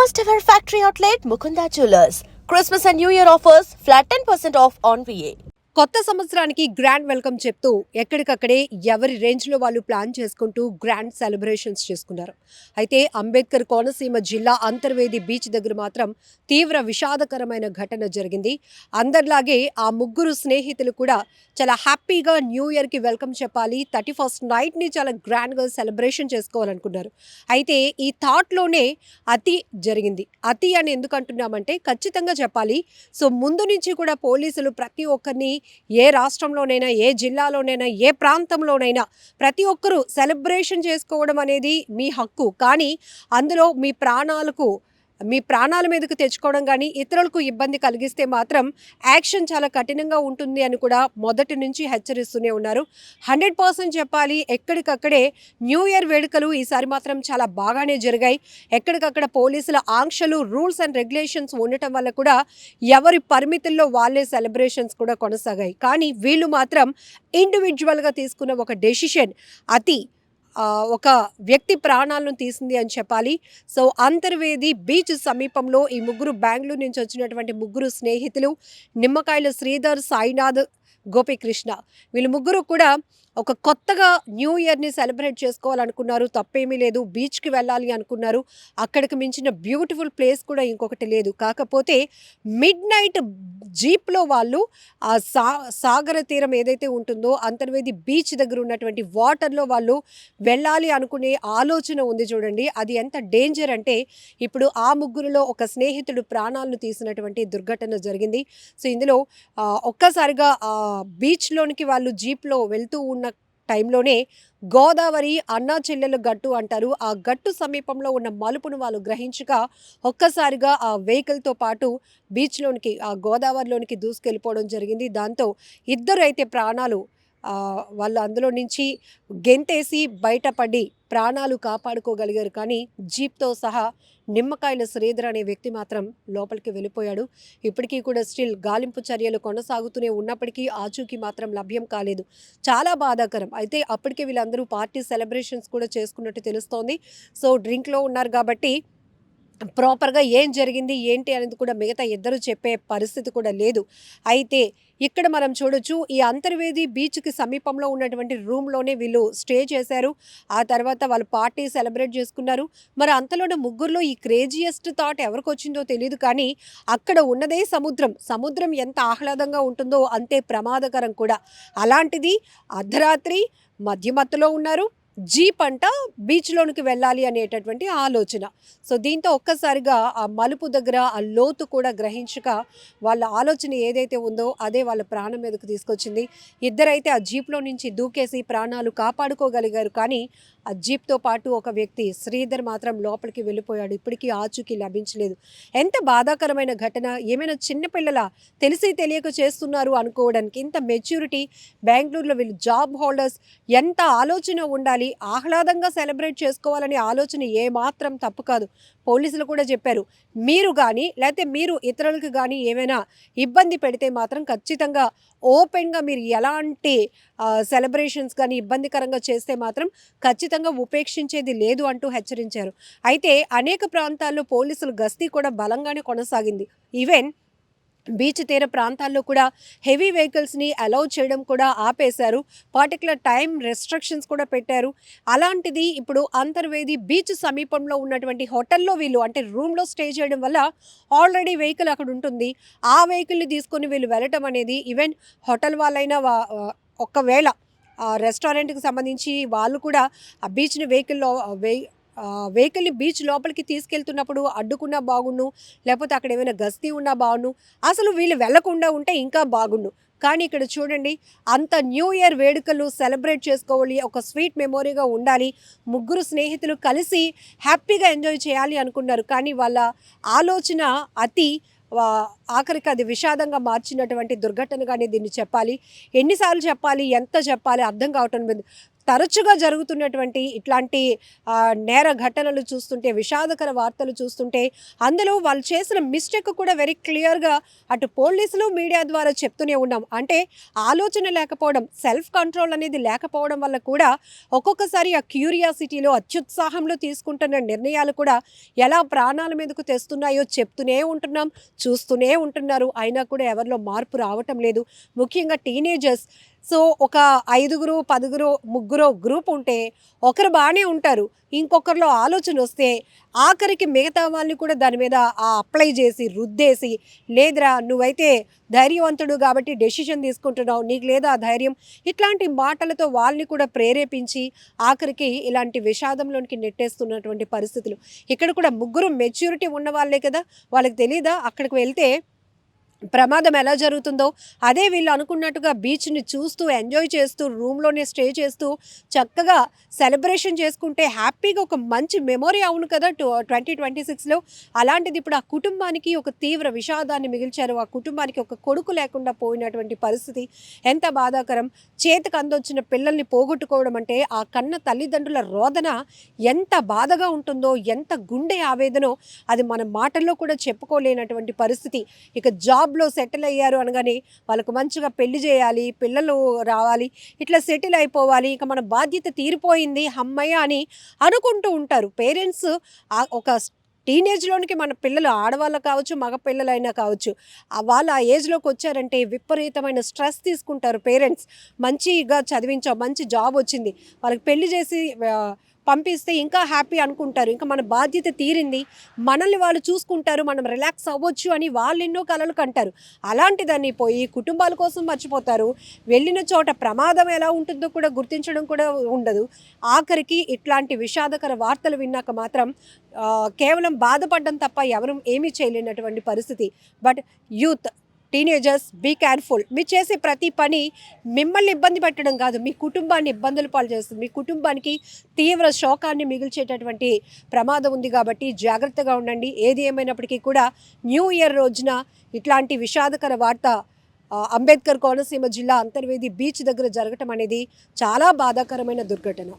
First ever factory outlet Mukunda Jewelers. Christmas and New Year offers flat 10% off on VA. కొత్త సంవత్సరానికి grand welcome చెప్తూ ఎక్కడికక్కడే ఎవరి రేంజ్లో వాళ్ళు ప్లాన్ చేసుకుంటూ గ్రాండ్ సెలబ్రేషన్స్ చేసుకున్నారు. అయితే అంబేద్కర్ కోనసీమ జిల్లా అంతర్వేది బీచ్ దగ్గర మాత్రం తీవ్ర విషాదకరమైన ఘటన జరిగింది. అందరిలాగే ఆ ముగ్గురు స్నేహితులు కూడా చాలా హ్యాపీగా న్యూ ఇయర్కి వెల్కమ్ చెప్పాలి, 31st నైట్ని చాలా గ్రాండ్గా సెలబ్రేషన్ చేసుకోవాలనుకున్నారు. అయితే ఈ థాట్లోనే అతి జరిగింది. అతి అని ఎందుకు అంటున్నామంటే ఖచ్చితంగా చెప్పాలి. సో ముందు నుంచి కూడా పోలీసులు ప్రతి ఒక్కరిని ఏ రాష్ట్రంలోనైనా, ఏ జిల్లాలోనైనా, ఏ ప్రాంతంలోనైనా ప్రతి ఒక్కరూ సెలబ్రేషన్ చేసుకోవడం అనేది మీ హక్కు. కానీ అందులో మీ ప్రాణాల మీదకు తెచ్చుకోవడం కానీ ఇతరులకు ఇబ్బంది కలిగిస్తే మాత్రం యాక్షన్ చాలా కఠినంగా ఉంటుంది అని కూడా మొదటి నుంచి హెచ్చరిస్తూనే ఉన్నారు. 100% చెప్పాలి, ఎక్కడికక్కడే న్యూ ఇయర్ వేడుకలు ఈసారి మాత్రం చాలా బాగానే జరిగాయి. ఎక్కడికక్కడ పోలీసుల ఆంక్షలు, రూల్స్ అండ్ రెగ్యులేషన్స్ ఉండటం వల్ల కూడా ఎవరి పరిమితుల్లో వాళ్ళే సెలబ్రేషన్స్ కూడా కొనసాగాయి. కానీ వీళ్ళు మాత్రం ఇండివిజువల్గా తీసుకున్న ఒక డెసిషన్ ఒక వ్యక్తి ప్రాణాలను తీసింది అని చెప్పాలి. సో అంతర్వేది బీచ్ సమీపంలో ఈ ముగ్గురు బెంగళూరు నుంచి వచ్చినటువంటి ముగ్గురు స్నేహితులు నిమ్మకాయల శ్రీధర్, సాయినాథ్, గోపీకృష్ణ, వీళ్ళు ముగ్గురు కూడా ఒక కొత్తగా న్యూ ఇయర్ని సెలబ్రేట్ చేసుకోవాలనుకున్నారు. తప్పేమీ లేదు, బీచ్కి వెళ్ళాలి అనుకున్నారు. అక్కడికి మించిన బ్యూటిఫుల్ ప్లేస్ కూడా ఇంకొకటి లేదు. కాకపోతే మిడ్ నైట్ జీప్లో వాళ్ళు ఆ సాగర తీరం ఏదైతే ఉంటుందో అంతర్వేది బీచ్ దగ్గర ఉన్నటువంటి వాటర్లో వాళ్ళు వెళ్ళాలి అనుకునే ఆలోచన ఉంది చూడండి. అది ఎంత డేంజర్ అంటే ఇప్పుడు ఆ ముగ్గురులో ఒక స్నేహితుడు ప్రాణాలను తీసినటువంటి దుర్ఘటన జరిగింది. సో ఇందులో ఒక్కసారిగా బీచ్లోనికి వాళ్ళు జీప్లో వెళ్తూ ఉన్న టైంలోనే గోదావరి అన్నా చెల్లెల గట్టు అంటారు, ఆ గట్టు సమీపంలో ఉన్న మలుపును వాళ్ళు గ్రహించక ఒక్కసారిగా ఆ వెహికల్తో పాటు బీచ్లోనికి, ఆ గోదావరిలోనికి దూసుకెళ్ళిపోవడం జరిగింది. దాంతో ఇద్దరు అయితే ప్రాణాలు వాళ్ళు అందులో నుంచి గెంతేసి బయటపడి ప్రాణాలు కాపాడుకోగలిగారు. కానీ జీప్తో సహా నిమ్మకాయల శ్రీధర్ అనే వ్యక్తి మాత్రం లోపలికి వెళ్ళిపోయాడు. ఇప్పటికీ కూడా స్టిల్ గాలింపు చర్యలు కొనసాగుతూనే ఉన్నప్పటికీ ఆచూకీ మాత్రం లభ్యం కాలేదు. చాలా బాధాకరం. అయితే అప్పటికే వీళ్ళందరూ పార్టీ సెలబ్రేషన్స్ కూడా చేసుకున్నట్టు తెలుస్తోంది. సో డ్రింక్లో ఉన్నారు కాబట్టి ప్రాపర్గా ఏం జరిగింది ఏంటి అనేది కూడా మిగతా ఇద్దరు చెప్పే పరిస్థితి కూడా లేదు. అయితే ఇక్కడ మనం చూడొచ్చు, ఈ అంతర్వేది బీచ్కి సమీపంలో ఉన్నటువంటి రూమ్లోనే వీళ్ళు స్టే చేశారు. ఆ తర్వాత వాళ్ళు పార్టీ సెలబ్రేట్ చేసుకున్నారు. మరి అంతలోనే ముగ్గురులో ఈ క్రేజియస్ట్ థాట్ ఎవరికి వచ్చిందో తెలియదు. కానీ అక్కడ ఉన్నదే సముద్రం ఎంత ఆహ్లాదంగా ఉంటుందో అంతే ప్రమాదకరం కూడా. అలాంటిది అర్ధరాత్రి మధ్యమత్తులో ఉన్నారు, జీప్ అంట బీచ్లోనికి వెళ్ళాలి అనేటటువంటి ఆలోచన. సో దీంతో ఒక్కసారిగా ఆ మలుపు దగ్గర ఆ లోతు కూడా గ్రహించక వాళ్ళ ఆలోచన ఏదైతే ఉందో అదే వాళ్ళ ప్రాణం మీదకు తీసుకొచ్చింది. ఇద్దరైతే ఆ జీప్లో నుంచి దూకేసి ప్రాణాలు కాపాడుకోగలిగారు. కానీ ఆ జీప్తో పాటు ఒక వ్యక్తి శ్రీధర్ మాత్రం లోపలికి వెళ్ళిపోయాడు. ఇప్పటికీ ఆచూకీ లభించలేదు. ఎంత బాధాకరమైన ఘటన. ఏమైనా చిన్నపిల్లల తెలిసి తెలియక చేస్తున్నారు అనుకోవడానికి ఇంత మెచ్యూరిటీ. బెంగళూరులో వీళ్ళు జాబ్ హోల్డర్స్, ఎంత ఆలోచన ఉండాలి. ఆహ్లాదంగా సెలబ్రేట్ చేసుకోవాలనే ఆలోచన ఏమాత్రం తప్పు కాదు. పోలీసులు కూడా చెప్పారు, మీరు కానీ లేకపోతే మీరు ఇతరులకు కానీ ఏమైనా ఇబ్బంది పెడితే మాత్రం ఖచ్చితంగా ఓపెన్గా మీరు ఎలాంటి సెలబ్రేషన్స్ కానీ ఇబ్బందికరంగా చేస్తే మాత్రం ఖచ్చితంగా ఉపేక్షించేది లేదు అంటూ హెచ్చరించారు. అయితే అనేక ప్రాంతాల్లో పోలీసుల గస్తీ కూడా బలంగానే కొనసాగింది. ఈవెన్ బీచ్ తీర ప్రాంతాల్లో కూడా హెవీ వెహికల్స్ని అలౌ చేయడం కూడా ఆపేశారు. పర్టికులర్ టైం రెస్ట్రిక్షన్స్ కూడా పెట్టారు. అలాంటిది ఇప్పుడు అంతర్వేది బీచ్ సమీపంలో ఉన్నటువంటి హోటల్లో వీళ్ళు అంటే రూమ్లో స్టే చేయడం వల్ల ఆల్రెడీ వెహికల్ అక్కడ ఉంటుంది. ఆ వెహికల్ని తీసుకొని వీళ్ళు వెళ్ళటం అనేది ఈవెన్ హోటల్ వాళ్ళైనా ఒకవేళ రెస్టారెంట్కి సంబంధించి వాళ్ళు కూడా ఆ బీచ్ని వెహికల్ని బీచ్ లోపలికి తీసుకెళ్తున్నప్పుడు అడ్డుకున్నా బాగుండు, లేకపోతే అక్కడ ఏమైనా గస్తీ ఉన్నా బాగుండు, అసలు వీళ్ళు వెళ్లకుండా ఉంటే ఇంకా బాగుండు. కానీ ఇక్కడ చూడండి, అంత న్యూ ఇయర్ వేడుకలు సెలబ్రేట్ చేసుకోవాలి, ఒక స్వీట్ మెమొరీగా ఉండాలి, ముగ్గురు స్నేహితులు కలిసి హ్యాపీగా ఎంజాయ్ చేయాలి అనుకున్నారు. కానీ వాళ్ళ ఆలోచన ఆఖరికి అది విషాదంగా మార్చినటువంటి దుర్ఘటనగానే దీన్ని చెప్పాలి. ఎన్నిసార్లు చెప్పాలి, ఎంత చెప్పాలి అర్థం కావటం లేదు. తరచుగా జరుగుతున్నటువంటి ఇట్లాంటి నేర ఘటనలు చూస్తుంటే, విషాదకర వార్తలు చూస్తుంటే, అందులో వాళ్ళు చేసిన మిస్టేక్ కూడా వెరీ క్లియర్‌గా అటు పోలీసులు, మీడియా ద్వారా చెప్తూనే ఉన్నాం. అంటే ఆలోచన లేకపోవడం, సెల్ఫ్ కంట్రోల్ అనేది లేకపోవడం వల్ల కూడా ఒక్కొక్కసారి ఆ క్యూరియాసిటీలో, అత్యుత్సాహంలో తీసుకుంటున్న నిర్ణయాలు కూడా ఎలా ప్రాణాల మీదకు తెస్తున్నాయో చెప్తూనే ఉంటున్నాం, చూస్తూనే ఉంటున్నారు. అయినా కూడా ఎవరిలో మార్పు రావటం లేదు. ముఖ్యంగా టీనేజర్స్. సో, ఒక 5గురు, 10గురు, ముగ్గురో గ్రూప్ ఉంటే ఒకరు బాగానే ఉంటారు. ఇంకొకరిలో ఆలోచనొస్తే ఆఖరికి మిగతా వాళ్ళని కూడా దాని మీద అప్లై చేసి, రుద్దేసి, లేదురా నువ్వైతే ధైర్యవంతుడు కాబట్టి డెసిషన్ తీసుకుంటున్నావు, నీకు లేదా ఆ ధైర్యం, ఇట్లాంటి మాటలతో వాళ్ళని కూడా ప్రేరేపించి ఆఖరికి ఇలాంటి విషాదంలోనికి నెట్టేస్తున్నటువంటి పరిస్థితులు. ఇక్కడ కూడా ముగ్గురు మెచ్యూరిటీ ఉన్న వాళ్ళే కదా! వాళ్ళకి తెలీదా అక్కడికి వెళ్తే ప్రమాదం ఎలా జరుగుతుందో? అదే వీళ్ళు అనుకున్నట్టుగా బీచ్‌ని చూస్తూ, ఎంజాయ్ చేస్తూ, రూమ్‌లోనే స్టే చేస్తూ, చక్కగా సెలబ్రేషన్ చేసుకుంటే హ్యాపీగా ఒక మంచి మెమొరీ అవును కదా! 2026లో. అలాంటిది ఇప్పుడు ఆ కుటుంబానికి ఒక తీవ్ర విషాదాన్ని మిగిల్చారు. ఆ కుటుంబానికి ఒక కొడుకు లేకుండా పోయినటువంటి పరిస్థితి ఎంత బాధాకరం. చేతికి అందొచ్చిన పిల్లల్ని పోగొట్టుకోవడం అంటే, ఆ కన్న తల్లిదండ్రుల రోదన ఎంత బాధగా ఉంటుందో, ఎంత గుండె ఆవేదనో అది మన మాటల్లో కూడా చెప్పుకోలేనటువంటి పరిస్థితి. ఇక జాబ్‌లో సెటిల్ అయ్యారు అనగానే వాళ్ళకు మంచిగా పెళ్లి చేయాలి, పిల్లలు రావాలి, ఇట్లా సెటిల్ అయిపోవాలి, ఇక మన బాధ్యత తీరిపోయింది హమ్మయ్య అని అనుకుంటూ ఉంటారు. పేరెంట్స్ ఒక టీనేజ్‌లోనికి మన పిల్లలు ఆడవాళ్ళు కావచ్చు, మగ పిల్లలైనా కావచ్చు. వాళ్ళు ఆ ఏజ్‌లోకి వచ్చారంటే విపరీతమైన స్ట్రెస్ తీసుకుంటారు పేరెంట్స్. మంచిగా చదివించాం, మంచి జాబ్ వచ్చింది, వాళ్ళకి పెళ్లి చేసి పంపిస్తే ఇంకా హ్యాపీ అనుకుంటారు. ఇంకా మన బాధ్యత తీరింది, మనల్ని వాళ్ళు చూసుకుంటారు, మనం రిలాక్స్ అవ్వచ్చు అని వాళ్ళు ఎన్నో కలలు కంటారు. అలాంటిదాన్ని పోయి కుటుంబాల కోసం మర్చిపోతారు. వెళ్ళిన చోట ప్రమాదం ఎలా ఉంటుందో కూడా గుర్తించడం కూడా ఉండదు. ఆఖరికి ఇట్లాంటి విషాదకర వార్తలు విన్నాక మాత్రం కేవలం బాధపడడం తప్ప ఎవరు ఏమీ చేయలేనటువంటి పరిస్థితి. But youth, teenagers, be careful. మీరు చేసే ప్రతి పని మిమ్మల్ని ఇబ్బంది పెట్టడం కాదు, మీ కుటుంబాన్ని ఇబ్బందుల పాలు చేస్తుంది. మీ కుటుంబానికి తీవ్ర శోకాన్ని మిగిల్చేటటువంటి ప్రమాదం ఉంది కాబట్టి జాగ్రత్తగా ఉండండి. ఏది ఏమైనప్పటికీ కూడా న్యూ ఇయర్ రోజున ఇట్లాంటి విషాదకర వార్త అంబేద్కర్ కోనసీమ జిల్లా అంతర్వేది బీచ్ దగ్గర జరగటం అనేది చాలా బాధాకరమైన దుర్ఘటన.